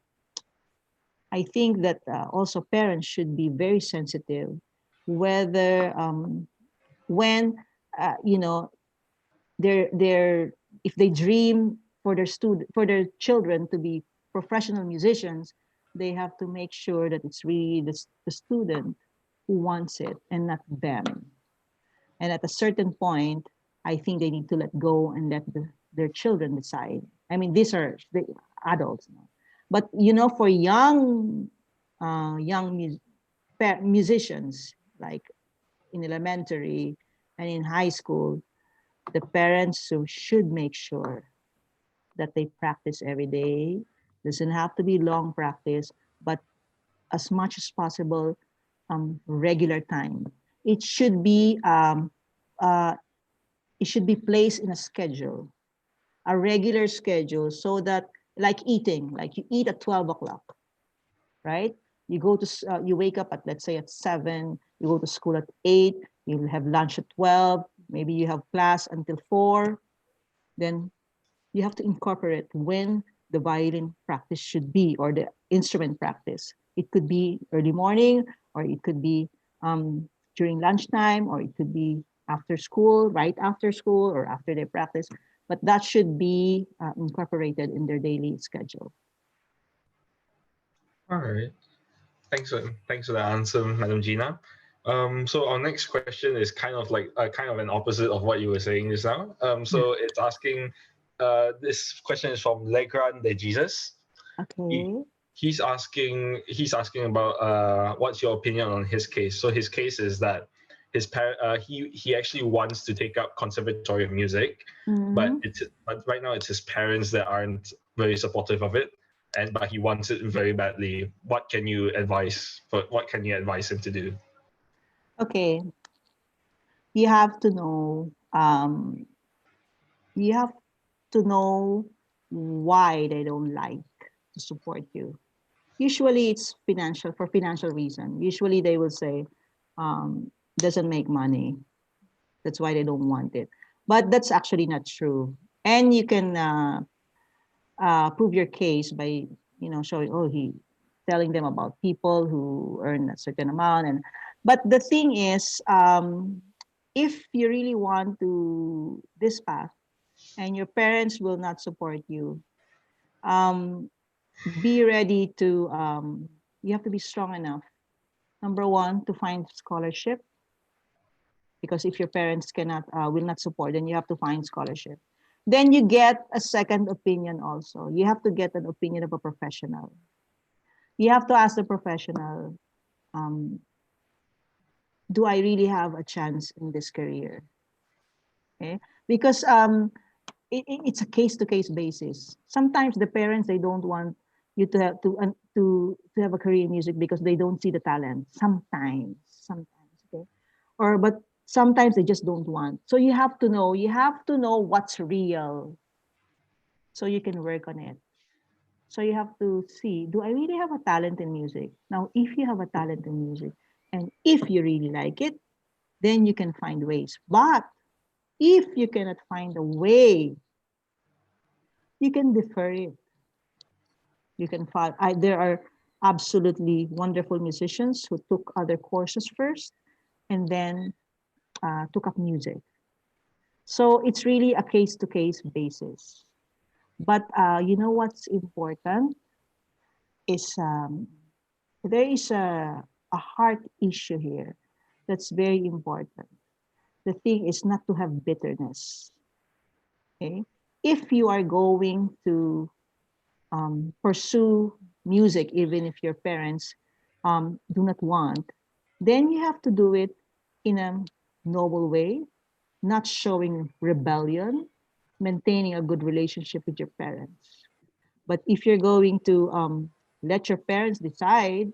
think that also parents should be very sensitive whether when they're if they dream for their children to be professional musicians, they have to make sure that it's really the student who wants it and not them. And at a certain point, I think they need to let go and let their children decide. I mean, these are the adults, but for young musicians, like in elementary and in high school, the parents should make sure that they practice every day. Doesn't have to be long practice, but as much as possible, regular time. It should be uh, it should be placed in a regular schedule, so that, like eating, like you eat at 12 o'clock, right? You go to you wake up at, let's say, at 7, you go to school at 8, you'll have lunch at 12, maybe you have class until 4. Then you have to incorporate when the violin practice should be, or the instrument practice. It could be early morning, or it could be during lunchtime, or it could be after school, right after school, or after their practice. But that should be incorporated in their daily schedule. All right. Thanks for the answer, Madam Gina. So our next question is kind of like kind of an opposite of what you were saying just now. So it's asking. This question is from Legrand de Jesus. He, Okay. he's asking about what's your opinion on his case. So his case is that he actually wants to take up conservatory of music, but Mm-hmm. but right now it's his parents that aren't very supportive of it, but he wants it very badly. What can you advise him to do? Okay. You have to know. You have to know why they don't like to support you. Usually it's for financial reason. Usually they will say, doesn't make money. That's why they don't want it. But that's actually not true. And you can prove your case by, showing, he telling them about people who earn a certain amount. But the thing is, if you really want to this path and your parents will not support you, um, be ready to, you have to be strong enough. Number one, to find scholarship, because if your parents will not support, then you have to find scholarship. Then you get a second opinion also. You have to get an opinion of a professional. You have to ask the professional, um, do I really have a chance in this career? Okay, because it's a case-to-case basis. Sometimes the parents, they don't want you to have a career in music because they don't see the talent. Sometimes, okay, but sometimes they just don't want. So you have to know what's real, so you can work on it. So you have to see, do I really have a talent in music? Now, if you have a talent in music, and if you really like it, then you can find ways. But if you cannot find a way, you can defer it. You can find, there are absolutely wonderful musicians who took other courses first and then took up music. So it's really a case-to-case basis. But you know what's important is there is a heart issue here that's very important. The thing is not to have bitterness. Okay, if you are going to pursue music, even if your parents do not want, then you have to do it in a noble way, not showing rebellion, maintaining a good relationship with your parents. But if you're going to let your parents decide,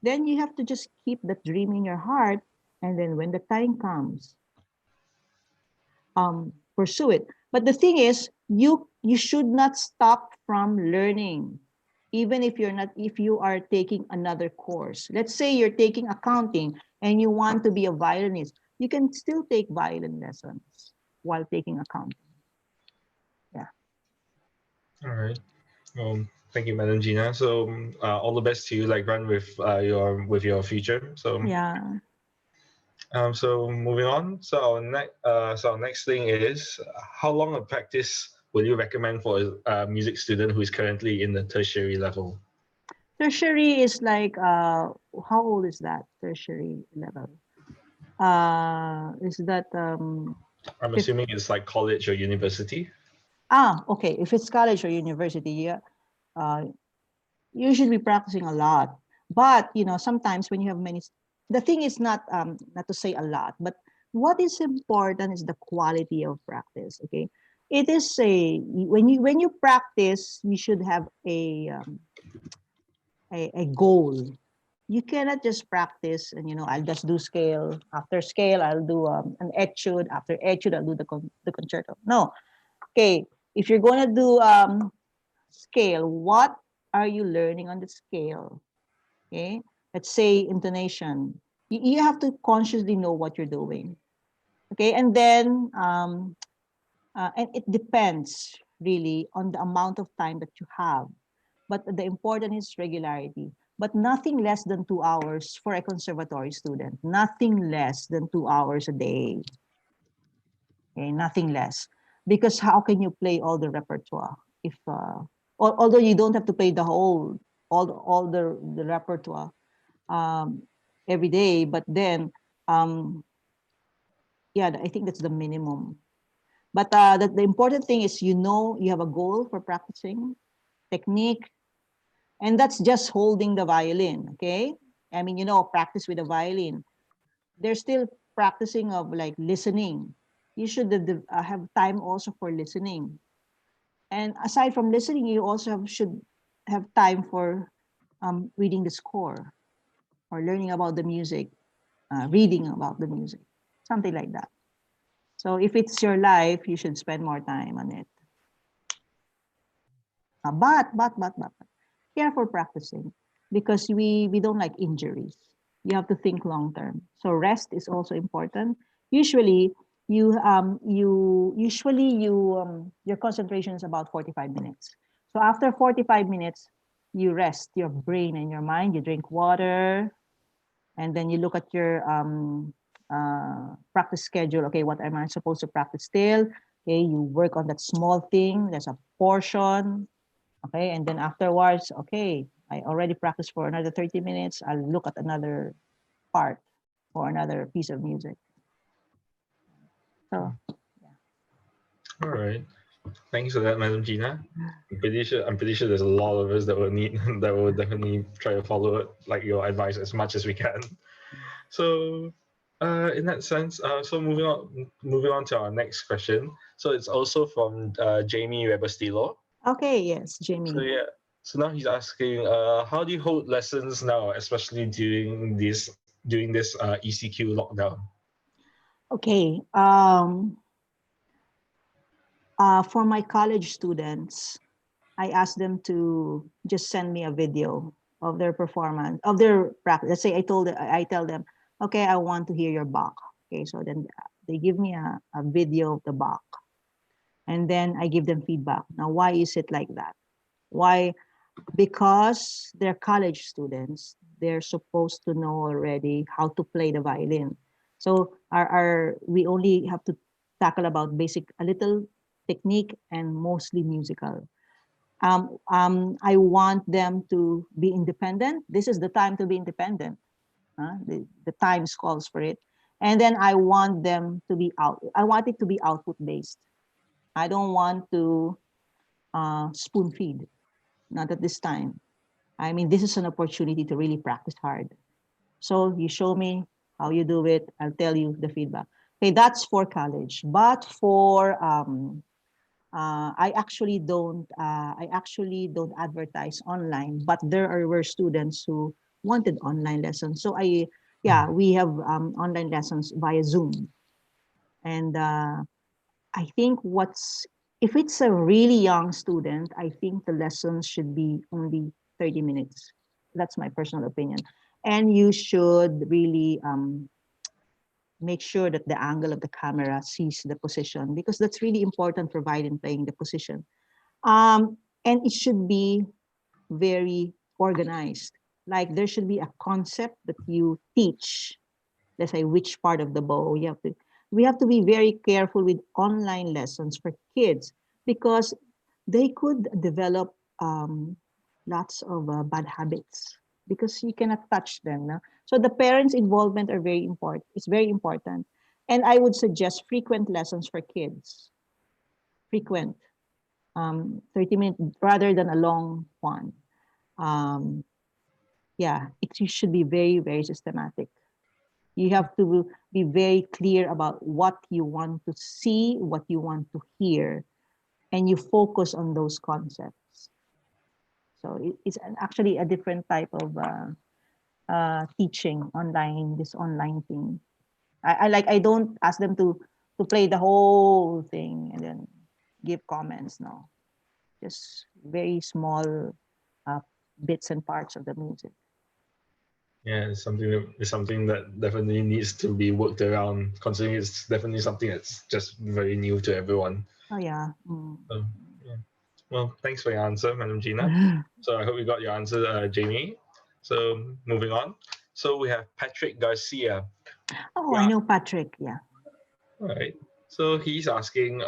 then you have to just keep that dream in your heart. And then when the time comes, pursue it. But the thing is, you should not stop from learning, even if you are taking another course. Let's say you're taking accounting and you want to be a violinist, you can still take violin lessons while taking accounting. Yeah. All right. Thank you, Madam Gina. So, all the best to you, like run with your future. So, Yeah. so moving on. So our next thing is, how long of practice will you recommend for a music student who is currently in the tertiary level? Tertiary is like how old is that tertiary level? Is that I'm assuming it's like college or university. okay. If it's college or university, yeah, uh, you should be practicing a lot. But sometimes when you have many, the thing is not to say a lot, but what is important is the quality of practice. Okay, it is a when you practice, you should have a goal. You cannot just practice and I'll just do scale after scale. I'll do an etude after etude. I'll do the concerto. No, okay. If you're going to do scale, what are you learning on the scale? Okay, let's say intonation. You have to consciously know what you're doing. Okay, and then and it depends really on the amount of time that you have. But the important is regularity. But nothing less than 2 hours for a conservatory student. Nothing less than 2 hours a day. Okay, nothing less. Because how can you play all the repertoire if although you don't have to play the whole all the repertoire um, every day, but then um, yeah, I think that's the minimum. But the important thing is you have a goal for practicing technique, and that's just holding the violin. Okay, I mean practice with a violin. There's still practicing of like listening. You should have time also for listening, and aside from listening, you also should have time for reading the score or learning about the music, reading about the music, something like that. So if it's your life, you should spend more time on it. But careful practicing, because we don't like injuries. You have to think long term. So rest is also important. Usually your concentration is about 45 minutes. So after 45 minutes, you rest your brain and your mind. You drink water, and then you look at your practice schedule. Okay, what am I supposed to practice still? Okay, you work on that small thing. There's a portion. Okay, and then afterwards, okay, I already practiced for another 30 minutes. I'll look at another part or another piece of music. So, All right. Thanks for that, Madam Gina. I'm pretty sure there's a lot of us that will need that will definitely try to follow it, like your advice as much as we can. So, in that sense, so moving on to our next question. So it's also from Jamie Weber-Stilo. okay, yes, So Jamie. yeah, so now he's asking, how do you hold lessons now, especially during this ECQ lockdown? Okay, for my college students, I asked them to just send me a video of their performance, of their practice. Let's say I tell them, okay, I want to hear your Bach. Okay, so then they give me a video of the Bach, and then I give them feedback. Now, why is it like that? Why? Because they're college students. They're supposed to know already how to play the violin. So we only have to tackle about basic, a little technique and mostly musical. I want them to be independent. This is the time to be independent. The times calls for it. And then I want them to be out. I want it to be output based. I don't want to spoon feed. Not at this time. I mean, this is an opportunity to really practice hard. So you show me how you do it. I'll tell you the feedback. Okay, that's for college. But for I actually don't advertise online. But there were students who wanted online lessons. So we have online lessons via Zoom. And I think if it's a really young student, I think the lessons should be only 30 minutes. That's my personal opinion. And you should really make sure that the angle of the camera sees the position, because that's really important for violin playing, the position. And it should be very organized. Like there should be a concept that you teach. Let's say which part of the bow we have to be very careful with online lessons for kids, because they could develop lots of bad habits because you cannot touch them. No? So the parents' involvement are very important. It's very important. And I would suggest frequent lessons for kids. Frequent. 30 minutes rather than a long one. It should be very, very systematic. You have to be very clear about what you want to see, what you want to hear, and you focus on those concepts. So it's actually a different type of teaching online, this online thing. I don't ask them to play the whole thing and then give comments. No, just very small bits and parts of the music. Yeah, it's something that definitely needs to be worked around, considering it's definitely something that's just very new to everyone. Oh yeah. So, yeah. Well, thanks for your answer, Madam Gina. So I hope you got your answer, Jamie. So moving on. So we have Patrick Garcia. Oh, I know Patrick. Yeah. All right. So he's asking,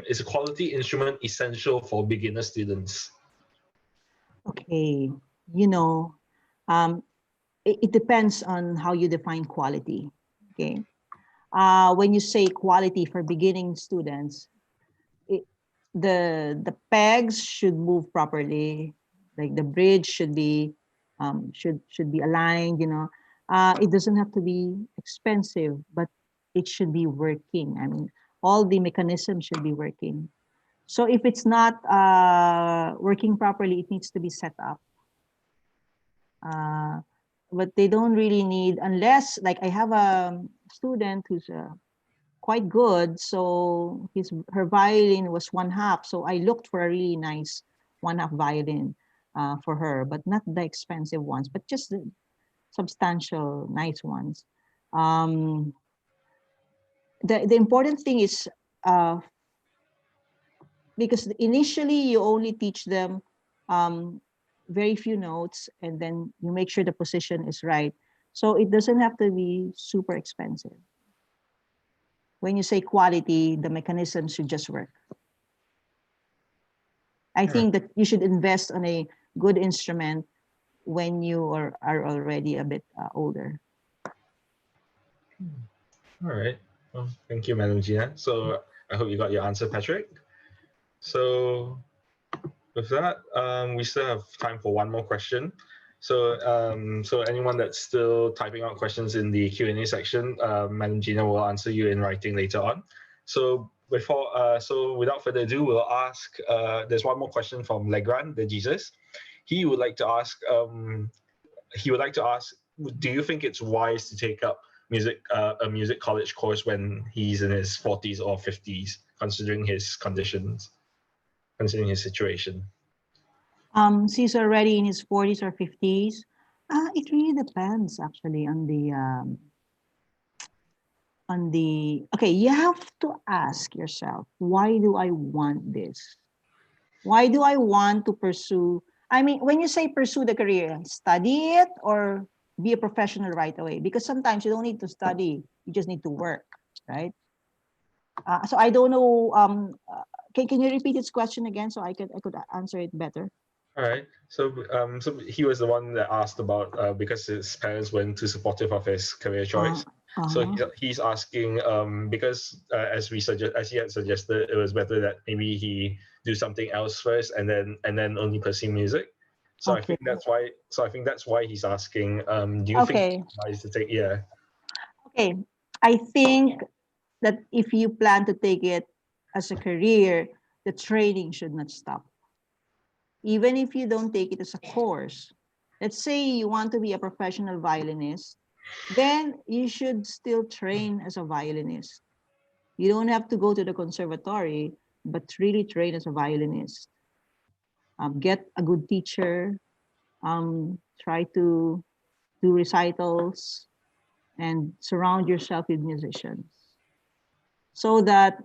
is a quality instrument essential for beginner students? Okay. It depends on how you define quality. Okay. When you say quality for beginning students, the pegs should move properly, like the bridge should be aligned. It doesn't have to be expensive, but it should be working. I mean, all the mechanisms should be working. So if it's not working properly, it needs to be set up. But they don't really need, unless, like I have a student who's quite good, so her violin was 1/2, so I looked for a really nice 1/2 violin for her, but not the expensive ones, but just the substantial nice ones. The important thing is because initially you only teach them very few notes, and then you make sure the position is right. So it doesn't have to be super expensive. When you say quality, the mechanism should just work. I think that you should invest on a good instrument when you are already a bit older. All right. Well, thank you, Madam Gina. So I hope you got your answer, Patrick. So with that, we still have time for one more question. So, so anyone that's still typing out questions in the Q&A section, Madam Gina will answer you in writing later on. So without further ado, we'll ask. There's one more question from Legrand de Jesus. He would like to ask. Do you think it's wise to take up a music college course when he's in his 40s or 50s, considering his conditions, considering his situation? He's already in his 40s or 50s. It really depends, actually, on the. Okay, you have to ask yourself, why do I want this? Why do I want to pursue? I mean, when you say pursue the career, study it or be a professional right away? Because sometimes you don't need to study, you just need to work, right? So I don't know. Can you repeat his question again so I could answer it better? All right. So, so he was the one that asked about because his parents weren't too supportive of his career choice. So he's asking because as he had suggested, it was better that maybe he do something else first and then only pursue music. So I think that's why. So I think that's why he's asking. Do you think it's wise to take? Yeah. Okay, I think that if you plan to take it as a career, the training should not stop. Even if you don't take it as a course, let's say you want to be a professional violinist, then you should still train as a violinist. You don't have to go to the conservatory, but really train as a violinist. Get a good teacher, try to do recitals, and surround yourself with musicians so that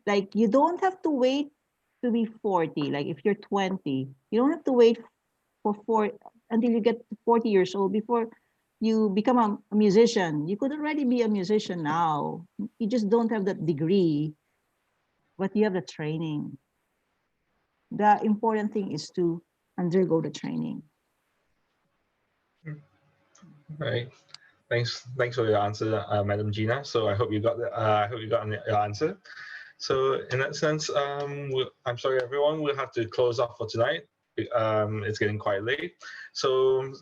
like you don't have to wait to be 40. Like if you're 20, you don't have to wait for until you get to 40 years old before you become a musician. You could already be a musician now. You just don't have that degree, but you have the training. The important thing is to undergo the training. Right. Thanks for your answer, Madam Gina. So I hope you got your answer. So in that sense, I'm sorry everyone, we'll have to close off for tonight. It's getting quite late. So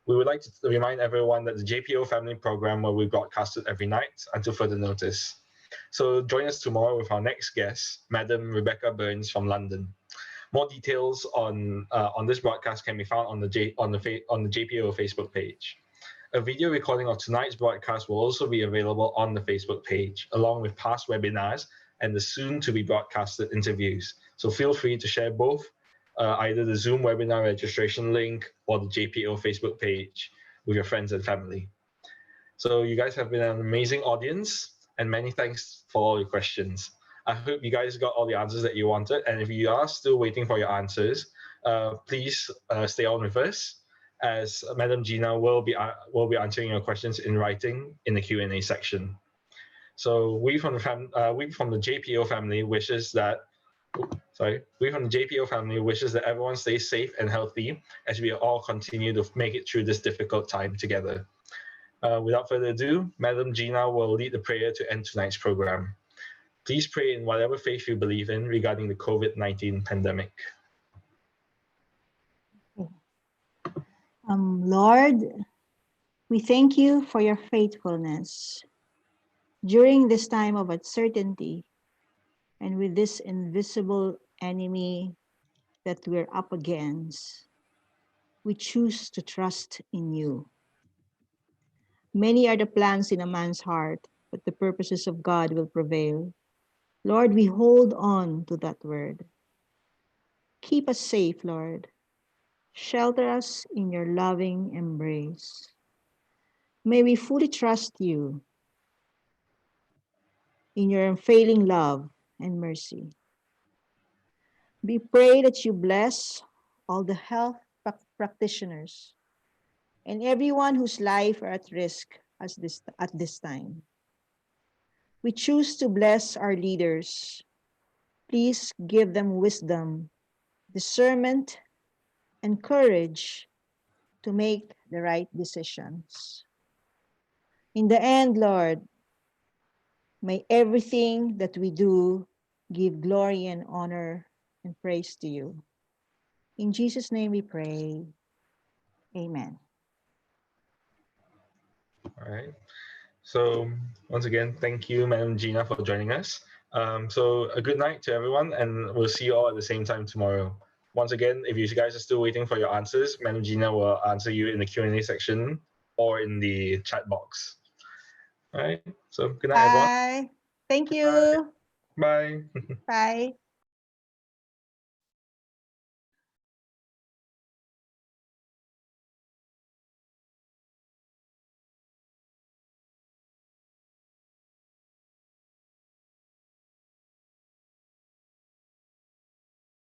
we would like to remind everyone that the JPO Family Program will be broadcasted every night until further notice. So join us tomorrow with our next guest, Madam Rebecca Burns from London. More details on this broadcast can be found on the JPO Facebook page. A video recording of tonight's broadcast will also be available on the Facebook page, along with past webinars and the soon-to-be broadcasted interviews. So feel free to share both, either the Zoom webinar registration link or the JPO Facebook page with your friends and family. So you guys have been an amazing audience, and many thanks for all your questions. I hope you guys got all the answers that you wanted, and if you are still waiting for your answers, please stay on with us, as Madam Gina will be answering your questions in writing in the Q&A section. So we from the JPO family wishes that everyone stays safe and healthy as we all continue to make it through this difficult time together. Without further ado, Madam Gina will lead the prayer to end tonight's program. Please pray in whatever faith you believe in regarding the COVID-19 pandemic. Lord, we thank you for your faithfulness. During this time of uncertainty and with this invisible enemy that we're up against, we choose to trust in you. Many are the plans in a man's heart, but the purposes of God will prevail. Lord, we hold on to that word. Keep us safe, Lord. Shelter us in your loving embrace. May we fully trust you in your unfailing love and mercy. We pray that you bless all the health practitioners and everyone whose life are at risk at this time. We choose to bless our leaders. Please give them wisdom, discernment, and courage to make the right decisions. In the end, Lord, may everything that we do give glory and honor and praise to you. In Jesus' name we pray. Amen. All right. So once again, thank you, Madam Gina, for joining us. So a good night to everyone, and we'll see you all at the same time tomorrow. Once again, if you guys are still waiting for your answers, Madam Gina will answer you in the Q&A section or in the chat box. All right. So good night, everyone. Bye. Thank you. Bye. Bye.